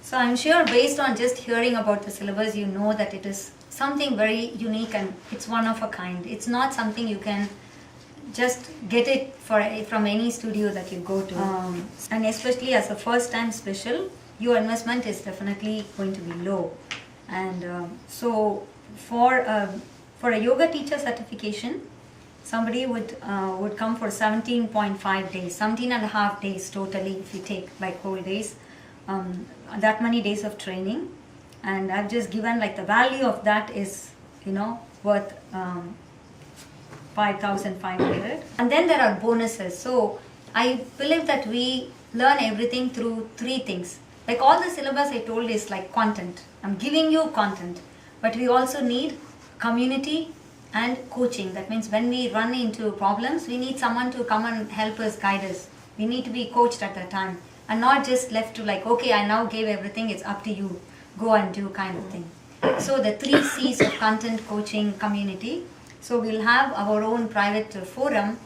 So I'm sure based on just hearing about the syllabus, you know that it is something very unique and it's one of a kind. It's not something you can just get it from any studio that you go to. And especially as a first time special, your investment is definitely going to be low. And so for a yoga teacher certification, somebody would come for 17.5 days, 17 and a half days totally if you take like whole days, that many days of training. And I've just given like the value of that is, worth 5,500. And then there are bonuses. So I believe that we learn everything through three things. Like all the syllabus I told is like content. I'm giving you content. But we also need community and coaching. That means when we run into problems, we need someone to come and help us, guide us. We need to be coached at that time and not just left to like, okay, I now gave everything, it's up to you. Go and do kind of thing. So the 3 C's of content, coaching, community. So we'll have our own private forum,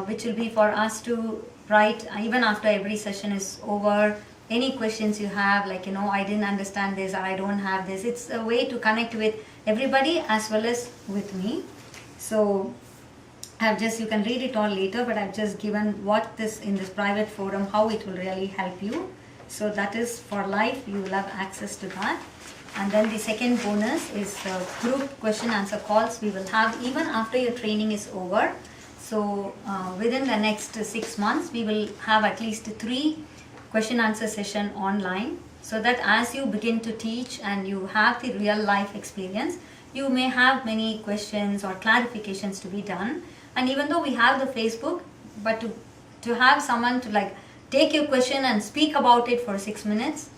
which will be for us to write even after every session is over. Any questions you have, like, I didn't understand this or I don't have this. It's a way to connect with everybody as well as with me. So you can read it all later, but I've just given in this private forum, how it will really help you. So that is for life, you will have access to that. And then the second bonus is group question answer calls we will have even after your training is over. So within the next 6 months, we will have at least 3 question answer session online, so that as you begin to teach and you have the real life experience, you may have many questions or clarifications to be done. And even though we have the Facebook, but to have someone to like take your question and speak about it for 6 minutes,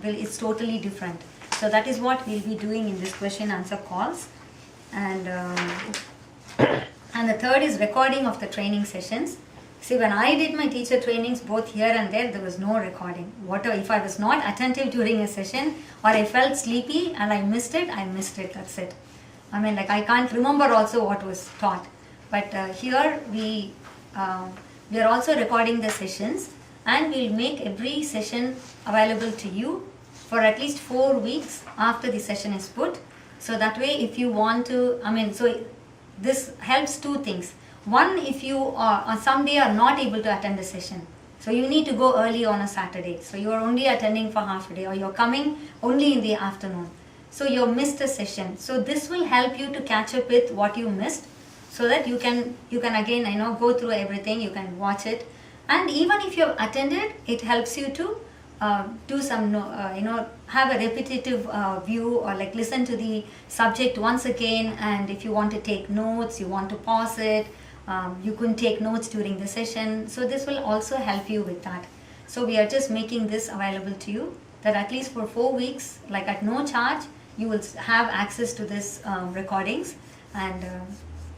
it's totally different. So that is what we'll be doing in this question answer calls. And the third is recording of the training sessions. See, when I did my teacher trainings both here and there was no recording. If I was not attentive during a session or I felt sleepy and I missed it, that's it. I mean, like I can't remember also what was taught. But here we are also recording the sessions, and we'll make every session available to you for at least 4 weeks after the session is put. So that way, if you want to, so this helps 2 things. One, if you on some day are not able to attend the session, so you need to go early on a Saturday, so you are only attending for half a day, or you're coming only in the afternoon, so you missed a session. So this will help you to catch up with what you missed, so that you can again go through everything, you can watch it. And even if you've attended, it helps you to do some have a repetitive view, or like listen to the subject once again. And if you want to take notes, you want to pause it, you couldn't take notes during the session, so this will also help you with that. So we are just making this available to you, that at least for 4 weeks, like at no charge, you will have access to this recordings. And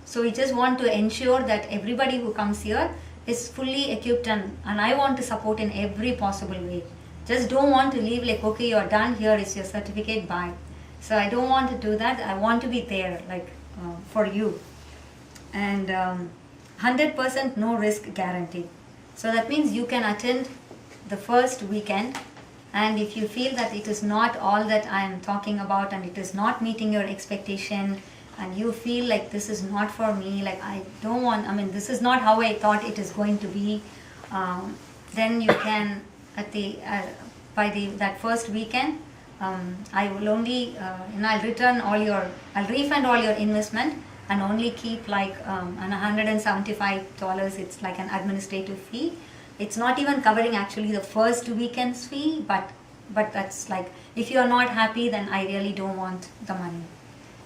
so we just want to ensure that everybody who comes here is fully equipped, and I want to support in every possible way. Just don't want to leave like, okay, you're done, here is your certificate, bye. So I don't want to do that. I want to be there like for you. And 100% no risk guarantee. So that means you can attend the first weekend, and if you feel that it is not all that I am talking about and it is not meeting your expectation, and you feel like this is not for me, like I don't want, this is not how I thought it is going to be, then you can that first weekend, I will only I'll refund all your investment, and only keep like $175. It's like an administrative fee. It's not even covering actually the first weekend's fee, but that's like, if you are not happy, then I really don't want the money.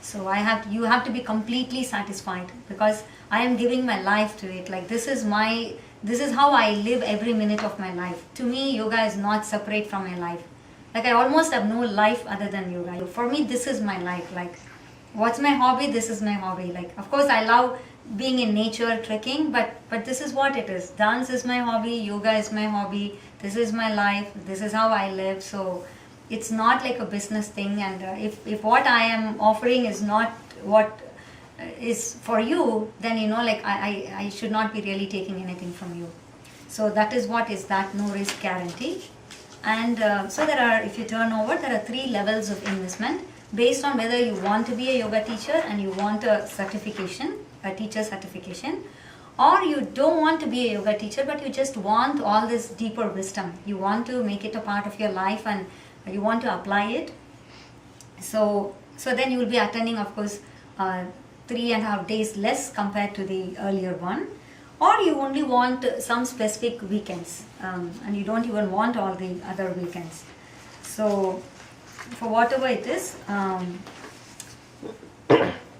So you have to be completely satisfied, because I am giving my life to it. Like this is how I live every minute of my life. To me, yoga is not separate from my life. Like I almost have no life other than yoga. For me, this is my life. Like, what's my hobby? This is my hobby. Like, of course, I love being in nature, trekking, but this is what it is. Dance is my hobby. Yoga is my hobby. This is my life. This is how I live. So it's not like a business thing. And if what I am offering is not what is for you, then like I should not be really taking anything from you. So that is what is that no risk guarantee. And so there are, if you turn over, there are 3 levels of investment based on whether you want to be a yoga teacher and you want a certification, a teacher certification, or you don't want to be a yoga teacher but you just want all this deeper wisdom. You want to make it a part of your life and you want to apply it. So then you will be attending, of course, 3.5 days less compared to the earlier one. Or you only want some specific weekends and you don't even want all the other weekends. So for whatever it is,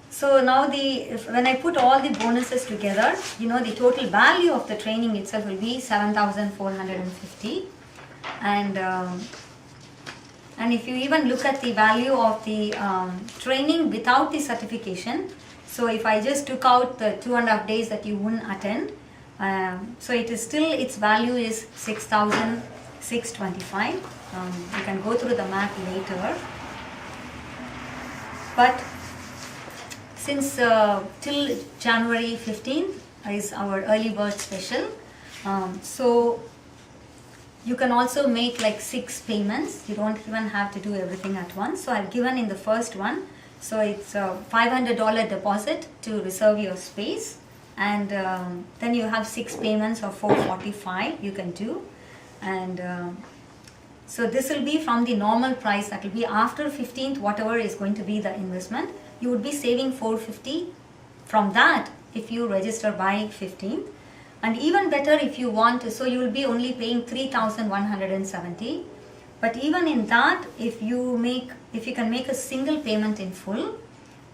so now when I put all the bonuses together, the total value of the training itself will be 7,450. And if you even look at the value of the training without the certification, so if I just took out the 2.5 days that you wouldn't attend, so it is still, its value is 6,625. You can go through the math later. But since till January 15th is our early bird special, so you can also make like 6 payments. You don't even have to do everything at once. So I've given in the first one, so it's a $500 deposit to reserve your space, and then you have 6 payments of $445 you can do. And so this will be from the normal price, that will be after 15th, whatever is going to be the investment, you would be saving $450 from that if you register by 15th. And even better if you want to, so you will be only paying $3,170. But even in that, if you can make a single payment in full,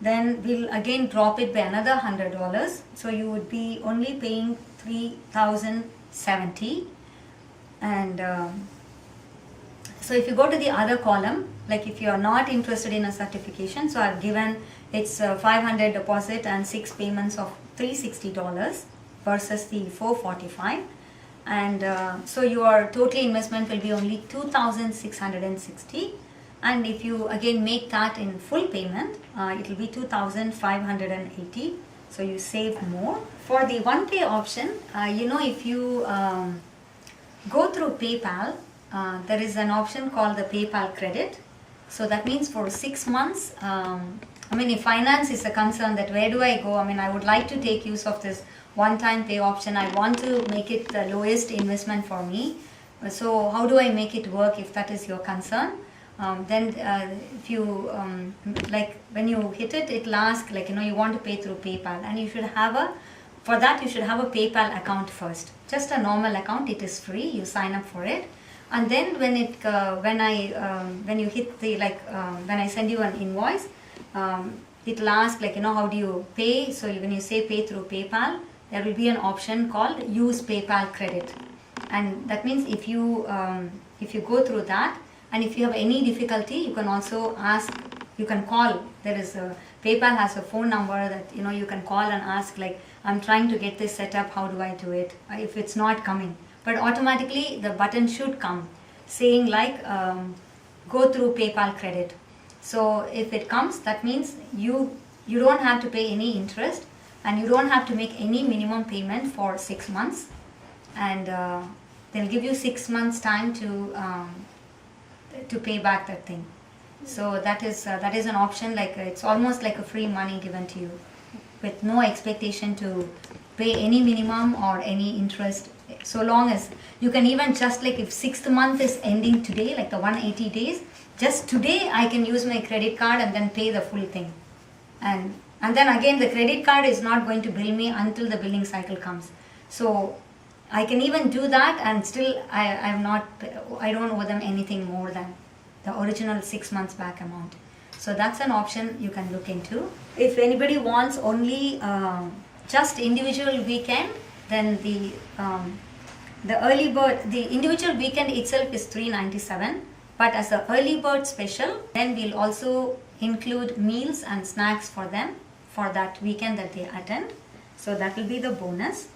then we'll again drop it by another $100. So you would be only paying $3,070. And so if you go to the other column, like if you are not interested in a certification, so I've given it's a $500 deposit and 6 payments of $360 versus the $445. And so your total investment will be only $2,660. And if you again make that in full payment, it will be $2,580. So you save more. For the one pay option, if you go through PayPal, there is an option called the PayPal credit. So that means for 6 months, if finance is a concern, that where do I go? I would like to take use of this one-time pay option. I want to make it the lowest investment for me. So how do I make it work if that is your concern? Then if you, when you hit it, it'll ask you want to pay through PayPal, and you should have for that you should have a PayPal account first. Just a normal account, it is free, you sign up for it. And then when you hit the, when I send you an invoice, it'll ask how do you pay. So when you say pay through PayPal, there will be an option called use PayPal credit. And that means if you go through that, and if you have any difficulty, you can also ask, you can call. There is PayPal has a phone number that you can call and ask, I'm trying to get this set up, how do I do it, if it's not coming. But automatically the button should come saying go through PayPal credit. So if it comes, that means you don't have to pay any interest, and you don't have to make any minimum payment for 6 months, and they'll give you 6 months time to pay back that thing. So that is an option, it's almost like a free money given to you with no expectation to pay any minimum or any interest, so long as you can even just if 6th month is ending today, the 180 days, just today I can use my credit card and then pay the full thing. And then again the credit card is not going to bill me until the billing cycle comes. So I can even do that, and still I don't owe them anything more than the original 6 months back amount. So that's an option you can look into. If anybody wants only just individual weekend, then the early bird, the individual weekend itself is $397. But as an early bird special, then we'll also include meals and snacks for them for that weekend that they attend. So that will be the bonus.